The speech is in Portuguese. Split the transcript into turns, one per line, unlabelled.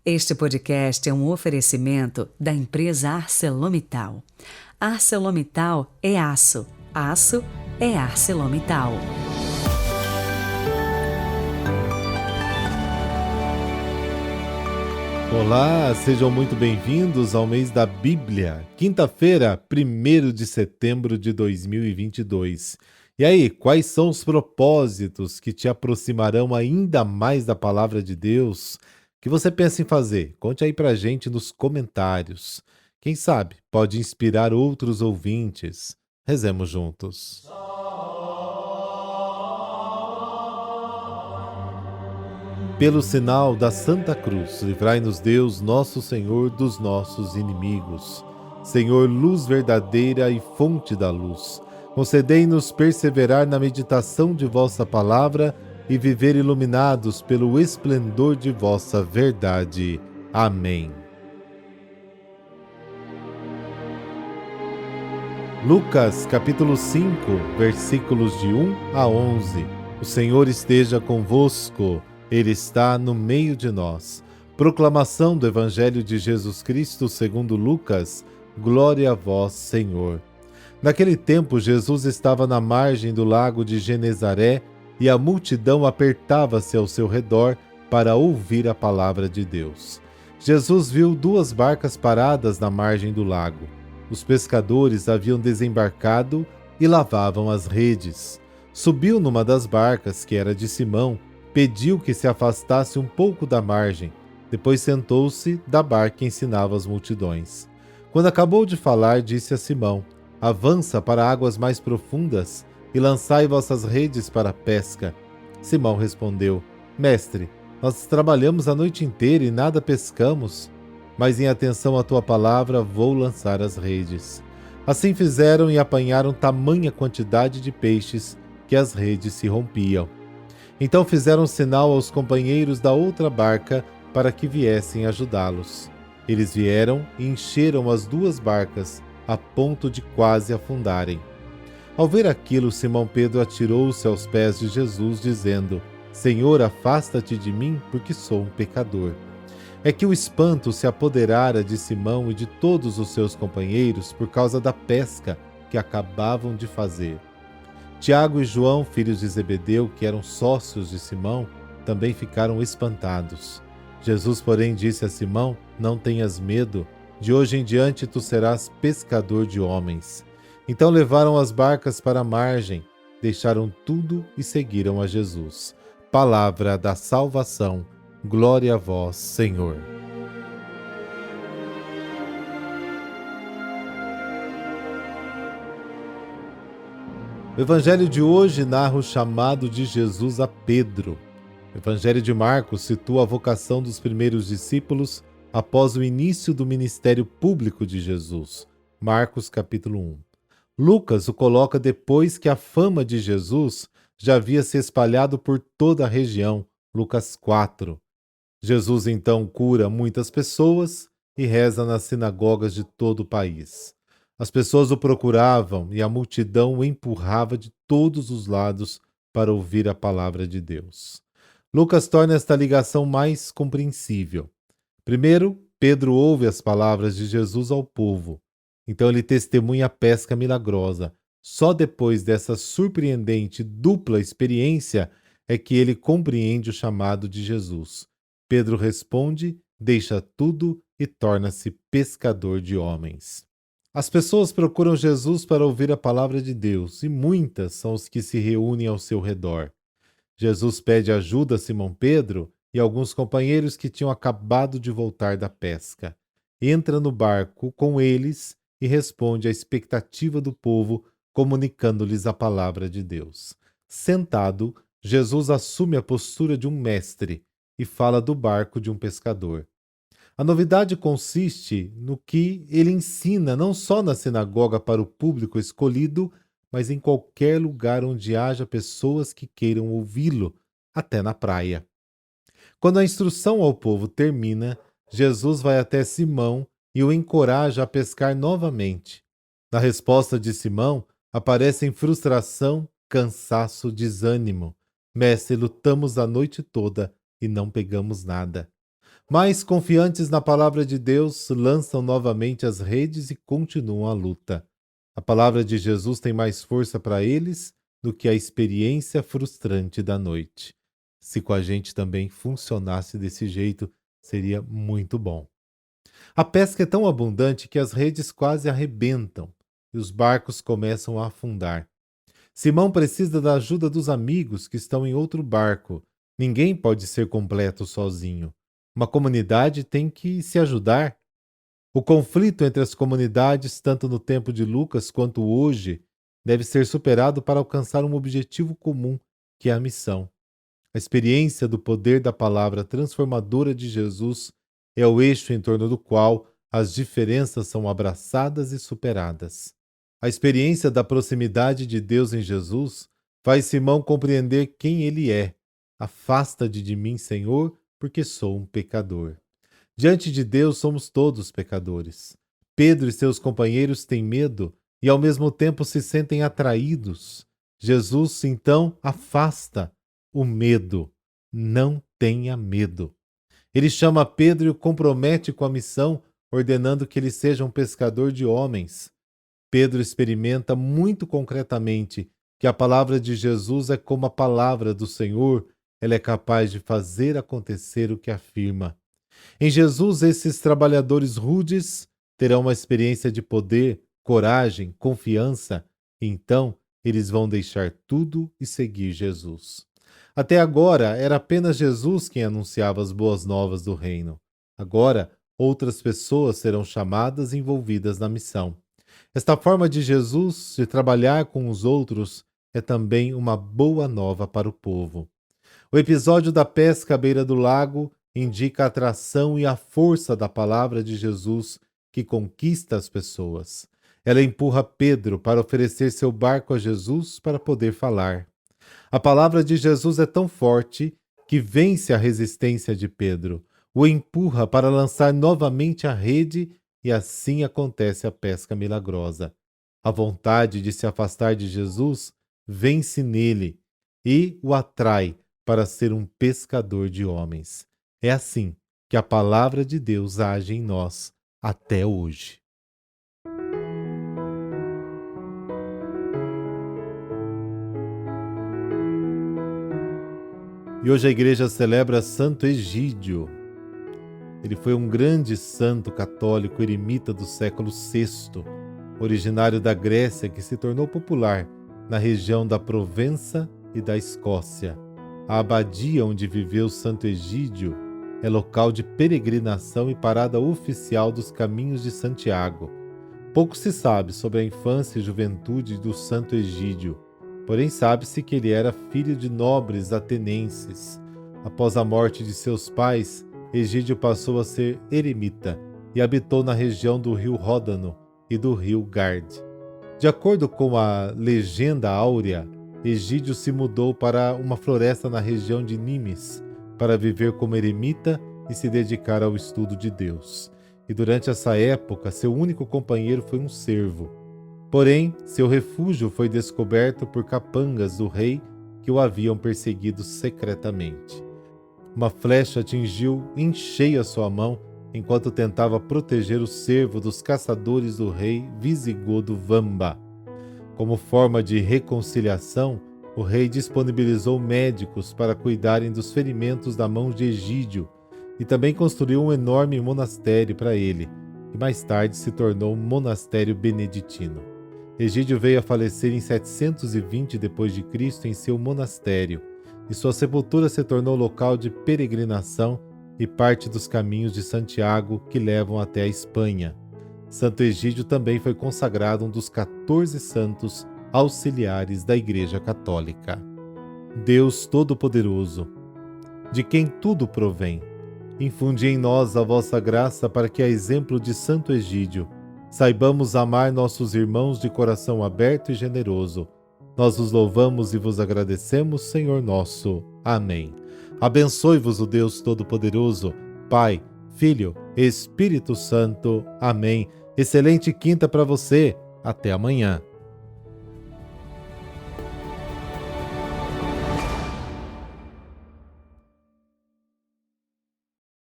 Este podcast é um oferecimento da empresa ArcelorMittal. ArcelorMittal é aço, aço é ArcelorMittal.
Olá, sejam muito bem-vindos ao mês da Bíblia, quinta-feira, 1º de setembro de 2022. E aí, quais são os propósitos que te aproximarão ainda mais da palavra de Deus? O que você pensa em fazer? Conte aí pra gente nos comentários. Quem sabe pode inspirar outros ouvintes. Rezemos juntos. Pelo sinal da Santa Cruz, livrai-nos Deus, nosso Senhor, dos nossos inimigos. Senhor, luz verdadeira e fonte da luz, concedei-nos perseverar na meditação de vossa palavra e viver iluminados pelo esplendor de vossa verdade. Amém. Lucas, capítulo 5, versículos de 1 a 11. O Senhor esteja convosco. Ele está no meio de nós. Proclamação do Evangelho de Jesus Cristo segundo Lucas. Glória a vós, Senhor. Naquele tempo, Jesus estava na margem do lago de Genezaré e a multidão apertava-se ao seu redor para ouvir a palavra de Deus. Jesus viu 2 barcas paradas na margem do lago. Os pescadores haviam desembarcado e lavavam as redes. Subiu numa das barcas, que era de Simão, pediu que se afastasse um pouco da margem. Depois sentou-se da barca e ensinava as multidões. Quando acabou de falar, disse a Simão: avança para águas mais profundas e lançai vossas redes para a pesca. Simão respondeu: Mestre, nós trabalhamos a noite inteira e nada pescamos, mas em atenção à tua palavra vou lançar as redes. Assim fizeram e apanharam tamanha quantidade de peixes que as redes se rompiam. Então fizeram sinal aos companheiros da outra barca para que viessem ajudá-los. Eles vieram e encheram as 2 barcas, a ponto de quase afundarem. Ao ver aquilo, Simão Pedro atirou-se aos pés de Jesus, dizendo: Senhor, afasta-te de mim, porque sou um pecador. É que o espanto se apoderara de Simão e de todos os seus companheiros por causa da pesca que acabavam de fazer. Tiago e João, filhos de Zebedeu, que eram sócios de Simão, também ficaram espantados. Jesus, porém, disse a Simão: não tenhas medo, de hoje em diante tu serás pescador de homens. Então levaram as barcas para a margem, deixaram tudo e seguiram a Jesus. Palavra da salvação. Glória a vós, Senhor. O Evangelho de hoje narra o chamado de Jesus a Pedro. O Evangelho de Marcos situa a vocação dos primeiros discípulos após o início do ministério público de Jesus. Marcos capítulo 1. Lucas o coloca depois que a fama de Jesus já havia se espalhado por toda a região. Lucas 4. Jesus então cura muitas pessoas e reza nas sinagogas de todo o país. As pessoas o procuravam e a multidão o empurrava de todos os lados para ouvir a palavra de Deus. Lucas torna esta ligação mais compreensível. Primeiro, Pedro ouve as palavras de Jesus ao povo. Então ele testemunha a pesca milagrosa. Só depois dessa surpreendente dupla experiência é que ele compreende o chamado de Jesus. Pedro responde, deixa tudo e torna-se pescador de homens. As pessoas procuram Jesus para ouvir a palavra de Deus, e muitas são os que se reúnem ao seu redor. Jesus pede ajuda a Simão Pedro e alguns companheiros que tinham acabado de voltar da pesca. Entra no barco com eles e responde à expectativa do povo, comunicando-lhes a palavra de Deus. Sentado, Jesus assume a postura de um mestre e fala do barco de um pescador. A novidade consiste no que ele ensina não só na sinagoga para o público escolhido, mas em qualquer lugar onde haja pessoas que queiram ouvi-lo, até na praia. Quando a instrução ao povo termina, Jesus vai até Simão e o encoraja a pescar novamente. Na resposta de Simão, aparecem frustração, cansaço, desânimo. Mestre, lutamos a noite toda e não pegamos nada. Mas, confiantes na palavra de Deus, lançam novamente as redes e continuam a luta. A palavra de Jesus tem mais força para eles do que a experiência frustrante da noite. Se com a gente também funcionasse desse jeito, seria muito bom. A pesca é tão abundante que as redes quase arrebentam e os barcos começam a afundar. Simão precisa da ajuda dos amigos que estão em outro barco. Ninguém pode ser completo sozinho. Uma comunidade tem que se ajudar. O conflito entre as comunidades, tanto no tempo de Lucas quanto hoje, deve ser superado para alcançar um objetivo comum, que é a missão. A experiência do poder da palavra transformadora de Jesus é o eixo em torno do qual as diferenças são abraçadas e superadas. A experiência da proximidade de Deus em Jesus faz Simão compreender quem ele é. Afasta-te de mim, Senhor, porque sou um pecador. Diante de Deus somos todos pecadores. Pedro e seus companheiros têm medo e ao mesmo tempo se sentem atraídos. Jesus, então, afasta o medo. Não tenha medo. Ele chama Pedro e o compromete com a missão, ordenando que ele seja um pescador de homens. Pedro experimenta muito concretamente que a palavra de Jesus é como a palavra do Senhor, ela é capaz de fazer acontecer o que afirma. Em Jesus, esses trabalhadores rudes terão uma experiência de poder, coragem, confiança, e então eles vão deixar tudo e seguir Jesus. Até agora, era apenas Jesus quem anunciava as boas novas do reino. Agora, outras pessoas serão chamadas e envolvidas na missão. Esta forma de Jesus de trabalhar com os outros é também uma boa nova para o povo. O episódio da pesca à beira do lago indica a atração e a força da palavra de Jesus que conquista as pessoas. Ela empurra Pedro para oferecer seu barco a Jesus para poder falar. A palavra de Jesus é tão forte que vence a resistência de Pedro, o empurra para lançar novamente a rede e assim acontece a pesca milagrosa. A vontade de se afastar de Jesus vence nele e o atrai para ser um pescador de homens. É assim que a palavra de Deus age em nós até hoje. E hoje a igreja celebra Santo Egídio. Ele foi um grande santo católico eremita do século VI, originário da Grécia, que se tornou popular na região da Provença e da Escócia. A abadia onde viveu Santo Egídio é local de peregrinação e parada oficial dos caminhos de Santiago. Pouco se sabe sobre a infância e juventude do Santo Egídio, porém sabe-se que ele era filho de nobres atenienses. Após a morte de seus pais, Egídio passou a ser eremita e habitou na região do rio Ródano e do rio Gard. De acordo com a legenda áurea, Egídio se mudou para uma floresta na região de Nimes para viver como eremita e se dedicar ao estudo de Deus. E durante essa época, seu único companheiro foi um cervo. Porém, seu refúgio foi descoberto por capangas do rei que o haviam perseguido secretamente. Uma flecha atingiu em cheio a sua mão enquanto tentava proteger o cervo dos caçadores do rei visigodo Vamba. Como forma de reconciliação, o rei disponibilizou médicos para cuidarem dos ferimentos da mão de Egídio e também construiu um enorme monastério para ele, que mais tarde se tornou um monastério beneditino. Egídio veio a falecer em 720 d.C. em seu monastério, e sua sepultura se tornou local de peregrinação e parte dos caminhos de Santiago que levam até a Espanha. Santo Egídio também foi consagrado um dos 14 santos auxiliares da Igreja Católica. Deus Todo-Poderoso, de quem tudo provém, infundi em nós a vossa graça para que, a exemplo de Santo Egídio, saibamos amar nossos irmãos de coração aberto e generoso. Nós vos louvamos e vos agradecemos, Senhor nosso. Amém. Abençoe-vos o Deus Todo-Poderoso, Pai, Filho, Espírito Santo. Amém. Excelente quinta para você. Até amanhã.